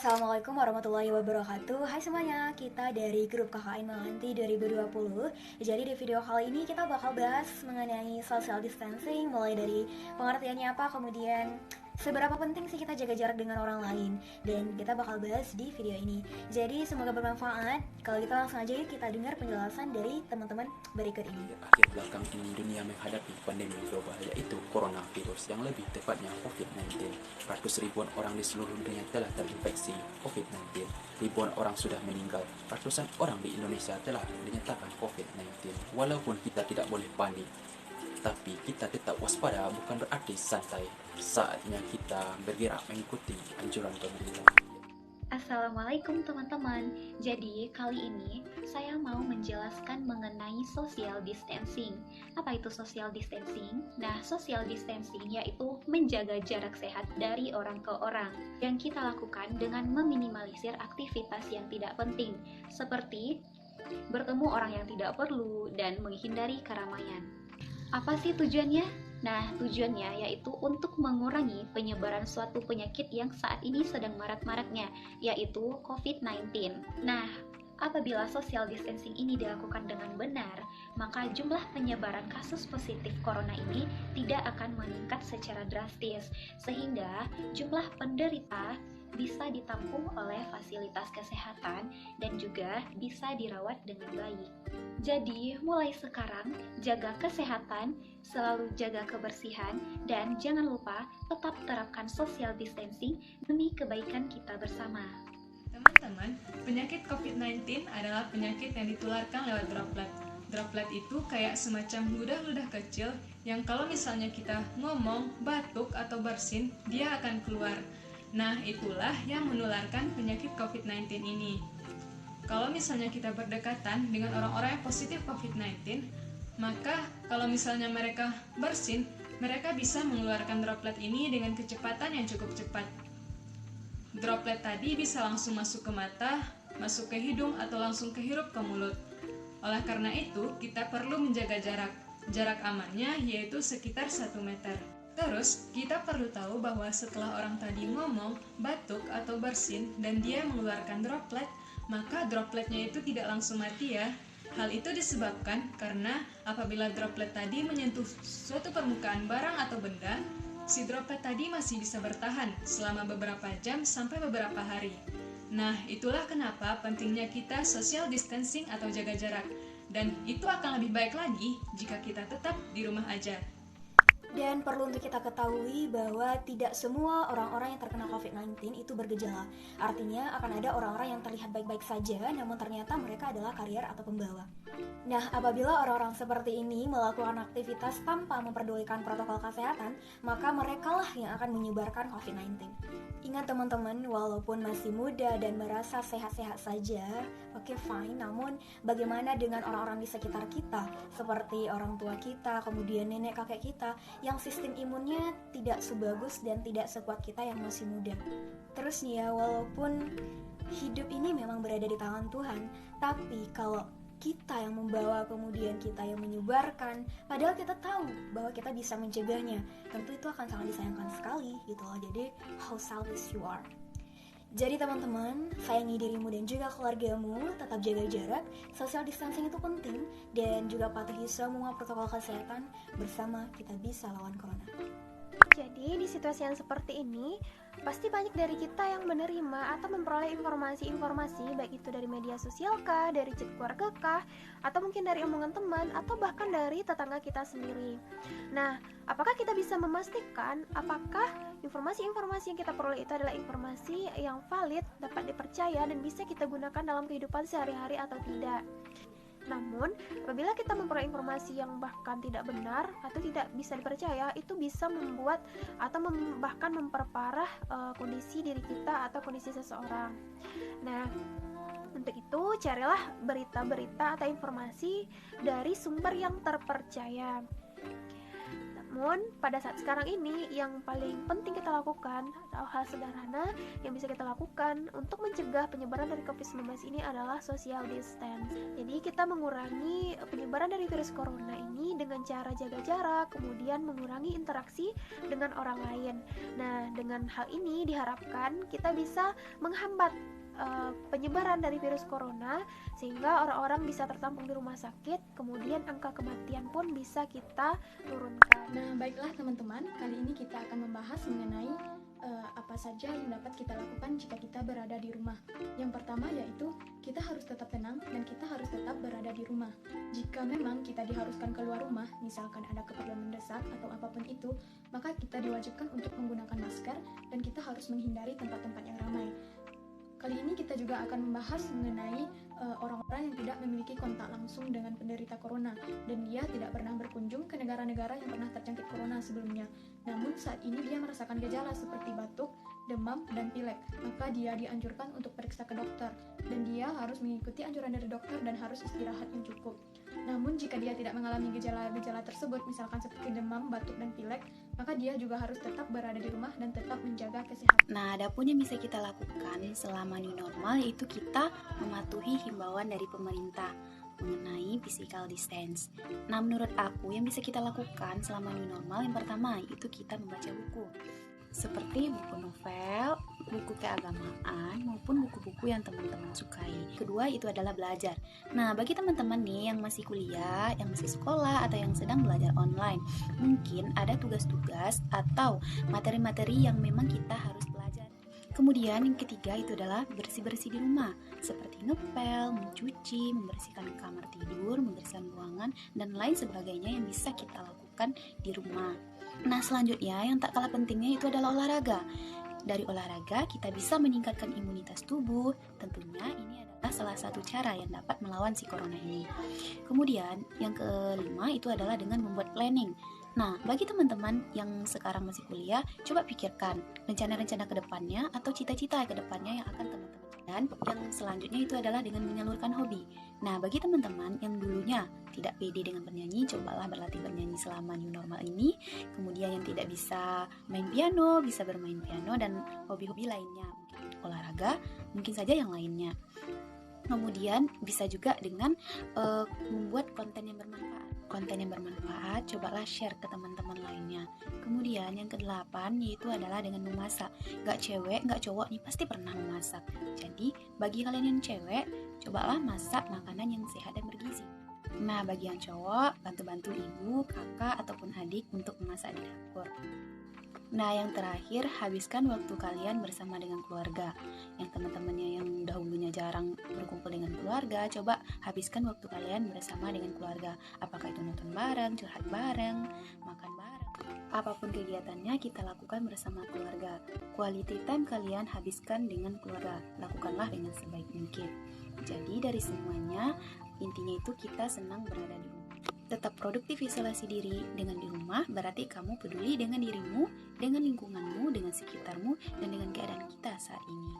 Assalamualaikum warahmatullahi wabarakatuh. Hai semuanya, kita dari grup KKN Menganti 2020. Jadi di video kali ini kita bakal bahas mengenai social distancing, mulai dari pengertiannya apa, kemudian seberapa penting sih kita jaga jarak dengan orang lain. Dan kita bakal bahas di video ini. Jadi semoga bermanfaat. Kalau gitu langsung aja yuk kita dengar penjelasan dari teman-teman berikut ini. Akhir belakang ini dunia menghadapi pandemi global, yaitu coronavirus, yang lebih tepatnya COVID-19. Ratus ribuan orang di seluruh dunia telah terinfeksi COVID-19. Ribuan orang sudah meninggal. Ratusan orang di Indonesia telah dinyatakan COVID-19. Walaupun kita tidak boleh panik, tapi kita tetap waspada, bukan berarti santai. Saatnya kita bergerak mengikuti anjuran pemerintah. Assalamualaikum teman-teman. Jadi kali ini saya mau menjelaskan mengenai social distancing. Apa itu social distancing? Nah, social distancing yaitu menjaga jarak sehat dari orang ke orang yang kita lakukan dengan meminimalisir aktivitas yang tidak penting, seperti bertemu orang yang tidak perlu dan menghindari keramaian. Apa sih tujuannya? Nah, tujuannya yaitu untuk mengurangi penyebaran suatu penyakit yang saat ini sedang marak-maraknya, yaitu COVID-19. Nah, apabila social distancing ini dilakukan dengan benar, maka jumlah penyebaran kasus positif corona ini tidak akan meningkat secara drastis, sehingga jumlah penderita bisa ditampung oleh fasilitas kesehatan dan juga bisa dirawat dengan baik. Jadi, mulai sekarang jaga kesehatan, selalu jaga kebersihan, dan jangan lupa tetap terapkan social distancing demi kebaikan kita bersama. Teman-teman, penyakit COVID-19 adalah penyakit yang ditularkan lewat droplet. Droplet itu kayak semacam ludah-ludah kecil yang kalau misalnya kita ngomong, batuk, atau bersin, dia akan keluar. Nah, itulah yang menularkan penyakit COVID-19 ini. Kalau misalnya kita berdekatan dengan orang-orang yang positif COVID-19, maka kalau misalnya mereka bersin, mereka bisa mengeluarkan droplet ini dengan kecepatan yang cukup cepat. Droplet tadi bisa langsung masuk ke mata, masuk ke hidung, atau langsung kehirup ke mulut. Oleh karena itu, kita perlu menjaga jarak. Jarak amannya yaitu sekitar 1 meter. Terus, kita perlu tahu bahwa setelah orang tadi ngomong, batuk, atau bersin, dan dia mengeluarkan droplet, maka dropletnya itu tidak langsung mati ya. Hal itu disebabkan karena apabila droplet tadi menyentuh suatu permukaan barang atau benda, si droplet tadi masih bisa bertahan selama beberapa jam sampai beberapa hari. Nah, itulah kenapa pentingnya kita social distancing atau jaga jarak. Dan itu akan lebih baik lagi jika kita tetap di rumah aja. Dan perlu untuk kita ketahui bahwa tidak semua orang-orang yang terkena COVID-19 itu bergejala. Artinya akan ada orang-orang yang terlihat baik-baik saja, namun ternyata mereka adalah karier atau pembawa. Nah, apabila orang-orang seperti ini melakukan aktivitas tanpa memperdulikan protokol kesehatan, maka merekalah yang akan menyebarkan COVID-19. Ingat teman-teman, walaupun masih muda dan merasa sehat-sehat saja, oke fine, namun bagaimana dengan orang-orang di sekitar kita, seperti orang tua kita, kemudian nenek kakek kita, yang sistem imunnya tidak sebagus dan tidak sekuat kita yang masih muda. Terus nih ya, walaupun hidup ini memang berada di tangan Tuhan, tapi kalau kita yang membawa, kemudian kita yang menyebarkan, padahal kita tahu bahwa kita bisa mencegahnya, tentu itu akan sangat disayangkan sekali gitu loh. Jadi how selfish you are. Jadi teman-teman, sayangi dirimu dan juga keluargamu, tetap jaga jarak, social distancing itu penting, dan juga patuhi semua protokol kesehatan, bersama kita bisa lawan corona. Jadi di situasi yang seperti ini, pasti banyak dari kita yang menerima atau memperoleh informasi-informasi, baik itu dari media sosial kah, dari chat keluarga kah, atau mungkin dari omongan teman, atau bahkan dari tetangga kita sendiri. Nah, apakah kita bisa memastikan apakah informasi-informasi yang kita peroleh itu adalah informasi yang valid, dapat dipercaya, dan bisa kita gunakan dalam kehidupan sehari-hari atau tidak? Namun, apabila kita memperoleh informasi yang bahkan tidak benar atau tidak bisa dipercaya, itu bisa membuat atau bahkan memperparah kondisi diri kita atau kondisi seseorang. Nah, untuk itu carilah berita-berita atau informasi dari sumber yang terpercaya. Namun pada saat sekarang ini yang paling penting kita lakukan atau hal sederhana yang bisa kita lakukan untuk mencegah penyebaran dari COVID-19 ini adalah social distance. Jadi kita mengurangi penyebaran dari virus corona ini dengan cara jaga jarak, kemudian mengurangi interaksi dengan orang lain. Nah, dengan hal ini diharapkan kita bisa menghambat penyebaran dari virus corona sehingga orang-orang bisa tertampung di rumah sakit, kemudian angka kematian pun bisa kita turunkan. Nah, baiklah teman-teman, kali ini kita akan membahas mengenai apa saja yang dapat kita lakukan jika kita berada di rumah. Yang pertama yaitu kita harus tetap tenang dan kita harus tetap berada di rumah. Jika memang kita diharuskan keluar rumah, misalkan ada keperluan mendesak atau apapun itu, maka kita diwajibkan untuk menggunakan masker dan kita harus menghindari tempat-tempat yang ramai. Kali ini kita juga akan membahas mengenai orang-orang yang tidak memiliki kontak langsung dengan penderita corona dan dia tidak pernah berkunjung ke negara-negara yang pernah terjangkit corona sebelumnya. Namun saat ini dia merasakan gejala seperti batuk, demam, dan pilek. Maka dia dianjurkan untuk periksa ke dokter dan dia harus mengikuti anjuran dari dokter dan harus istirahat yang cukup. Namun jika dia tidak mengalami gejala-gejala tersebut, misalkan seperti demam, batuk, dan pilek, maka dia juga harus tetap berada di rumah dan tetap menjaga kesehatan. Nah, adapun yang bisa kita lakukan selama new normal yaitu kita mematuhi himbauan dari pemerintah mengenai physical distance. Nah, menurut aku yang bisa kita lakukan selama new normal yang pertama yaitu kita membaca buku. Seperti buku novel, buku keagamaan, maupun buku-buku yang teman-teman sukai. Kedua itu adalah belajar. Nah, bagi teman-teman nih yang masih kuliah, yang masih sekolah, atau yang sedang belajar online, mungkin ada tugas-tugas atau materi-materi yang memang kita harus belajar. Kemudian yang ketiga itu adalah bersih-bersih di rumah, seperti ngepel, mencuci, membersihkan kamar tidur, membersihkan ruangan, dan lain sebagainya yang bisa kita lakukan di rumah. Nah, selanjutnya yang tak kalah pentingnya itu adalah olahraga. Dari olahraga kita bisa meningkatkan imunitas tubuh. Tentunya ini adalah salah satu cara yang dapat melawan si corona ini. Kemudian yang kelima itu adalah dengan membuat planning. Nah, bagi teman-teman yang sekarang masih kuliah, coba pikirkan rencana-rencana ke depannya atau cita-cita ke depannya yang akan teman-teman. Dan yang selanjutnya itu adalah dengan menyalurkan hobi. Nah, bagi teman-teman yang dulunya tidak pede dengan bernyanyi, cobalah berlatih bernyanyi selama new normal ini. Kemudian yang tidak bisa main piano, bisa bermain piano dan hobi-hobi lainnya. Mungkin olahraga, mungkin saja yang lainnya. Kemudian bisa juga dengan membuat konten yang bermanfaat, cobalah share ke teman-teman lainnya. Kemudian yang kedelapan yaitu adalah dengan memasak. Gak cewek, gak cowok nih pasti pernah memasak. Jadi bagi kalian yang cewek, cobalah masak makanan yang sehat dan bergizi. Nah, bagi yang cowok, bantu-bantu ibu, kakak, ataupun adik untuk memasak di dapur. Nah, yang terakhir, habiskan waktu kalian bersama dengan keluarga. Yang teman-temannya yang dahulunya jarang berkumpul dengan keluarga, coba habiskan waktu kalian bersama dengan keluarga. Apakah itu nonton bareng, curhat bareng, makan bareng. Apapun kegiatannya kita lakukan bersama keluarga. Quality time kalian habiskan dengan keluarga. Lakukanlah dengan sebaik mungkin. Jadi dari semuanya, intinya itu kita senang berada di rumah. Tetap produktif isolasi diri dengan di rumah, berarti kamu peduli dengan dirimu, dengan lingkunganmu, dengan sekitarmu, dan dengan keadaan kita saat ini.